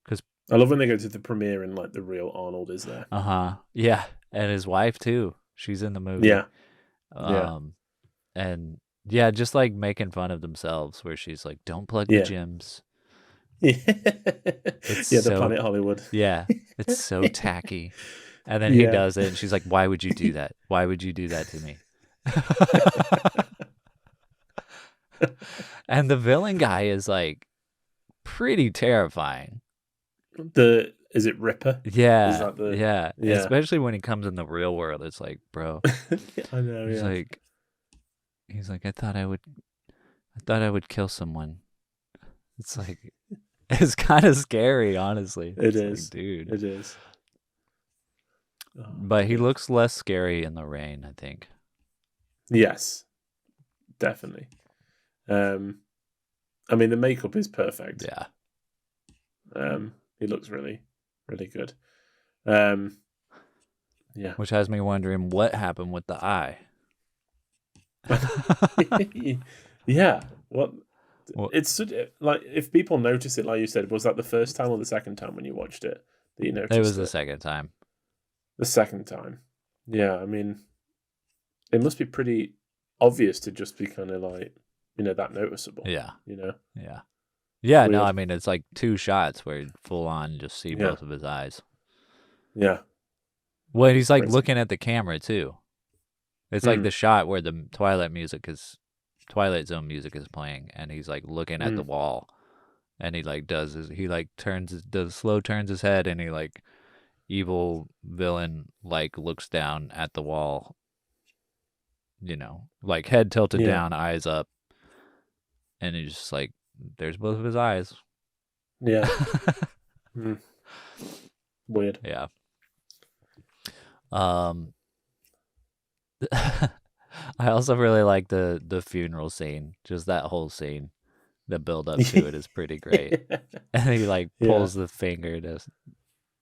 'Cause- I love when they go to the premiere and like the real Arnold is there. Yeah. And his wife too. She's in the movie. Yeah, yeah. And yeah, just like making fun of themselves where she's like, don't plug Yeah. the gyms. Yeah, so- the Planet Hollywood. Yeah. It's so tacky. And then he Yeah. does it and she's like, why would you do that? Why would you do that to me? And the villain guy is like pretty terrifying. Is it Ripper? Yeah. Is that the- yeah. Yeah. Especially when he comes in the real world. It's like, bro, I know. he's Yeah. like, I thought I would kill someone. It's like, it's kind of scary, honestly. It It's is. like, dude. It is. Oh, But he yeah. looks less scary in the rain, I think. Yes, definitely. I mean, the makeup is perfect. Yeah. He looks really, really good. Yeah. Which has me wondering what happened with the eye. Yeah. What? Well- It's like if people notice it, like you said, was that the first time or the second time when you watched it that you noticed? It was the second time. The second time. Yeah. I mean, it must be pretty obvious to just be kind of like, that noticeable. Yeah. You know. Yeah. Yeah, no, Weird. I mean, it's like two shots where you full on just see Yeah. both of his eyes. Yeah. Well, he's like Crazy. looking at the camera too. It's like Mm. the shot where the Twilight Zone music is playing, and he's like looking at the wall, and he like does slow turns his head, and he like evil villain like looks down at the wall, like head tilted Yeah. down, eyes up, and he's just like, there's both of his eyes. Yeah. Weird. Yeah. I also really like the funeral scene. Just that whole scene, the build up to it is pretty great. And he like Yeah. pulls the finger to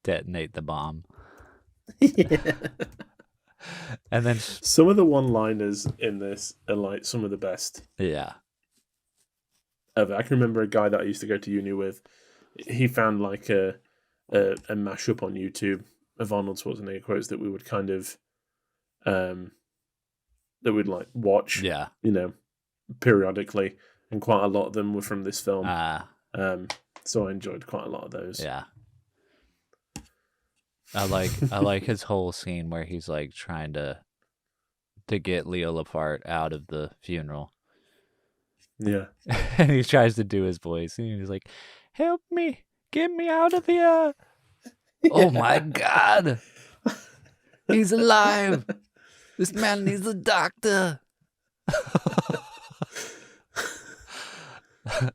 detonate the bomb. Yeah. And then Some of the one-liners in this are like some of the best yeah. ever. I can remember a guy that I used to go to uni with. He found like a mashup on YouTube of Arnold Schwarzenegger quotes that we would kind of that we'd like watch, Yeah. Periodically, and quite a lot of them were from this film. So I enjoyed quite a lot of those. Yeah. I like his whole scene where he's like trying to get Leo Laporte out of the funeral. Yeah. And he tries to do his voice and he's like, "Help me, get me out of here." Oh my God. He's alive. This man needs a doctor.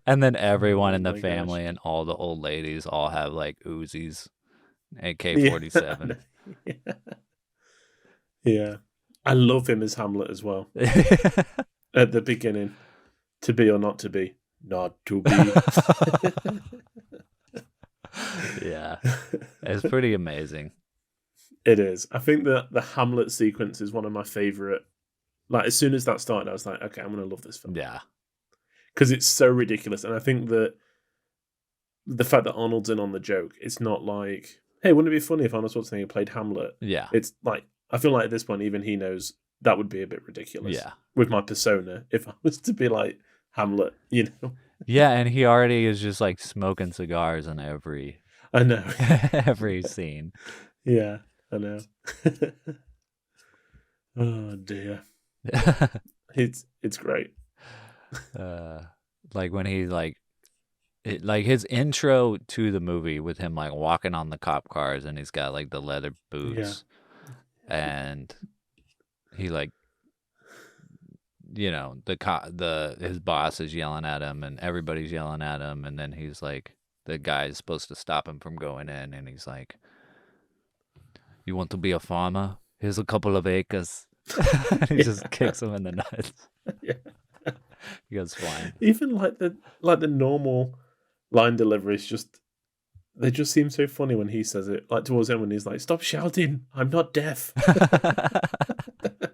And then everyone in the my family and all the old ladies all have like Uzis, AK-47. Yeah. Yeah. I love him as Hamlet as well. At the beginning. To be or not to be. Not to be. Yeah. It's pretty amazing. It is. I think that the Hamlet sequence is one of my favorite. Like, as soon as that started, I was like, okay, I'm going to love this film. Yeah. Because it's so ridiculous. And I think that the fact that Arnold's in on the joke, it's not like, hey, wouldn't it be funny if Arnold Schwarzenegger played Hamlet? Yeah. It's like, I feel like at this point, even he knows that would be a bit ridiculous. Yeah. With my persona, if I was to be like Hamlet, Yeah, and he already is just like smoking cigars in every I know. every scene. Yeah, I know. Oh dear. It's great. Like when he like his intro to the movie with him like walking on the cop cars and he's got like the leather boots and he like his boss is yelling at him and everybody's yelling at him and then he's like the guy's supposed to stop him from going in and he's like, "You want to be a farmer? Here's a couple of acres." He just kicks him in the nuts. Yeah. He goes flying. Even like the normal line deliveries, they just seem so funny when he says it. Like towards him when he's like, "Stop shouting! I'm not deaf."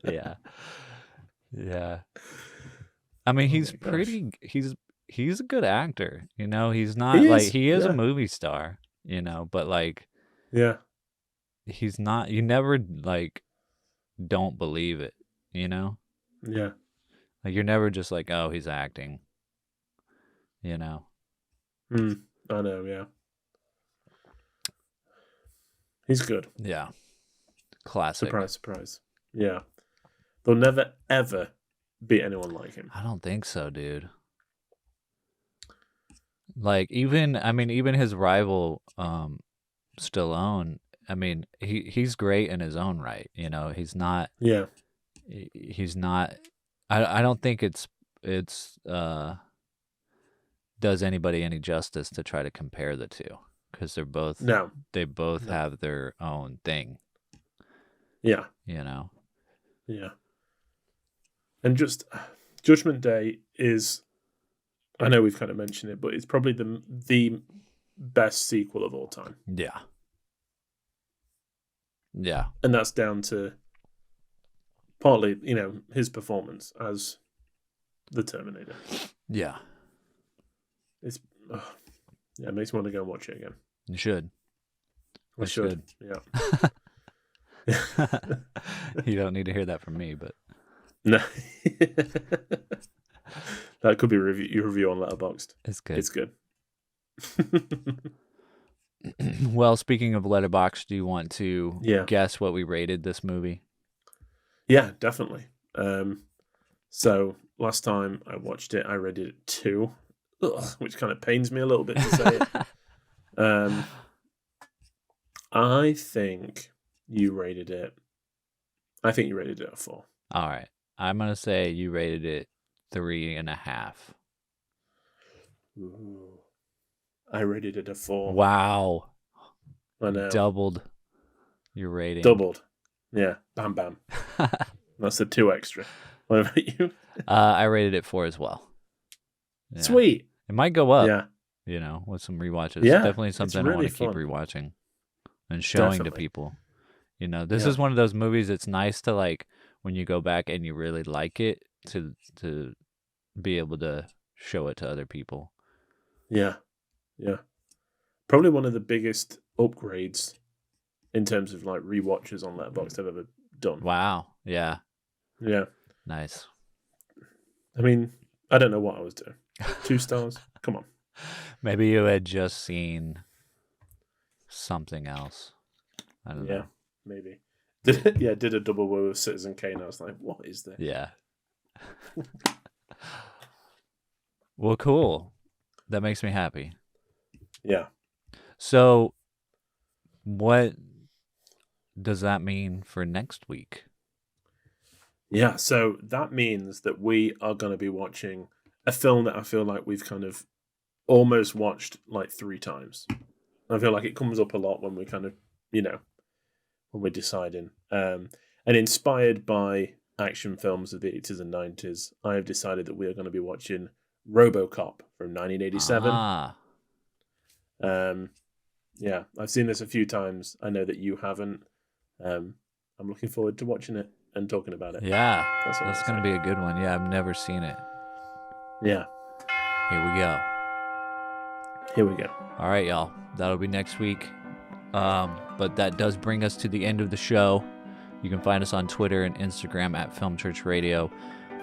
Yeah. Yeah. I mean, he's my gosh. pretty. He's a good actor. He's not like he is a movie star. But like Yeah. he's not. You never like don't believe it. Yeah. Like you're never just like, oh, he's acting. I know. Yeah. He's good. Yeah. Classic. Surprise, surprise. Yeah. There'll never ever be anyone like him. I don't think so, dude. Like even his rival, Stallone. I mean, he's great in his own right. He's not. Yeah. He's not. I don't think it's does anybody any justice to try to compare the two because they both have their own thing. Yeah. Yeah. And just Judgment Day is, I know we've kind of mentioned it, but it's probably the best sequel of all time. Yeah. Yeah. And that's down to partly, his performance as the Terminator. Yeah. It makes me want to go and watch it again. You should. I should. Yeah. You don't need to hear that from me, but No. That could be your review on Letterboxd. it's good. It's good. Well, speaking of Letterboxd, do you want to guess what we rated this movie? Yeah, definitely. So last time I watched it, I rated it 2, which kind of pains me a little bit to say it. I think you rated it a 4. All right. I'm going to say you rated it 3.5. Ooh. I rated it a 4. Wow. I know. Doubled your rating. Doubled. Yeah. Bam, bam. That's the 2 extra. What about you? I rated it 4 as well. Yeah. Sweet. It might go up. Yeah. With some rewatches. Yeah, Definitely something really I want to keep fun. rewatching and showing to Definitely. people. This is one of those movies. It's nice to like when you go back and you really like it to be able to show it to other people. Yeah. Yeah. Probably one of the biggest upgrades in terms of like rewatches on Letterboxd I've ever done. Wow. Yeah. Yeah. Nice. I mean, I don't know what I was doing. 2 stars? Come on. Maybe you had just seen something else. I don't Yeah, know. maybe. Did a double with Citizen Kane. I was like, what is this? Yeah. Well, cool. That makes me happy. Yeah. So, what does that mean for next week? Yeah, so that means that we are going to be watching a film that I feel like we've kind of almost watched like 3 times. I feel like it comes up a lot when we kind of, when we're deciding. And inspired by action films of the 80s and 90s, I have decided that we are going to be watching RoboCop from 1987. Yeah, I've seen this a few times. I know that you haven't. I'm looking forward to watching it and talking about it. Yeah, That's going to be a good one. Yeah, I've never seen it. Yeah. Here we go. Here we go. All right, y'all. That'll be next week. But that does bring us to the end of the show. You can find us on Twitter and Instagram at Film Church Radio,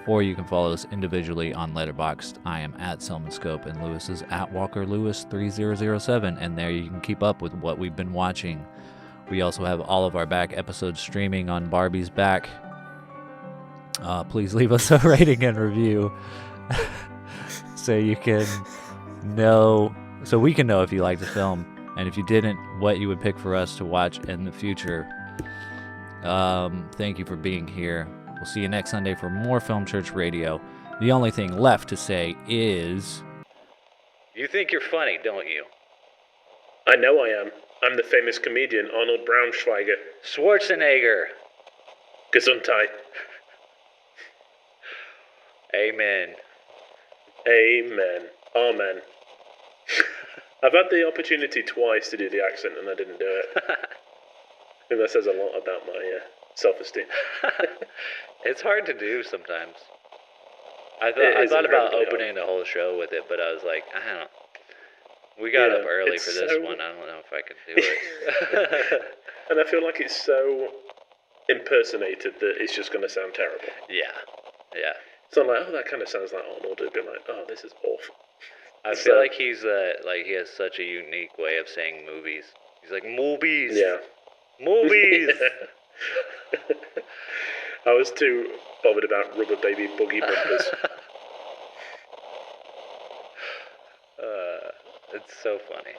or you can follow us individually on Letterboxd. I am at SelmanScope, and Lewis is at WalkerLewis3007, and there you can keep up with what we've been watching. We also have all of our back episodes streaming on Barbie's Back. Please leave us a rating and review so we can know if you like the film, and if you didn't, what you would pick for us to watch in the future. Thank you for being here. We'll see you next Sunday for more Film Church Radio. The only thing left to say is, you think you're funny, don't you? I know I am. I'm the famous comedian Arnold Braunschweiger. Schwarzenegger. Gesundheit. Amen. Amen. Amen. I've had the opportunity twice to do the accent and I didn't do it. I think that says a lot about my self-esteem. It's hard to do sometimes. I It thought is about incredibly opening the whole show with it, but I was like, I don't. We got up early it's for this so- one. I don't know if I could do it. And I feel like it's so impersonated that it's just going to sound terrible. Yeah. So I'm like, oh, that kind of sounds like Arnold. It'd be like, oh, this is awful. I feel like he's he has such a unique way of saying movies. He's like, movies. Yeah. Movies. I was too bothered about Rubber Baby Boogie Bumpers. It's so funny.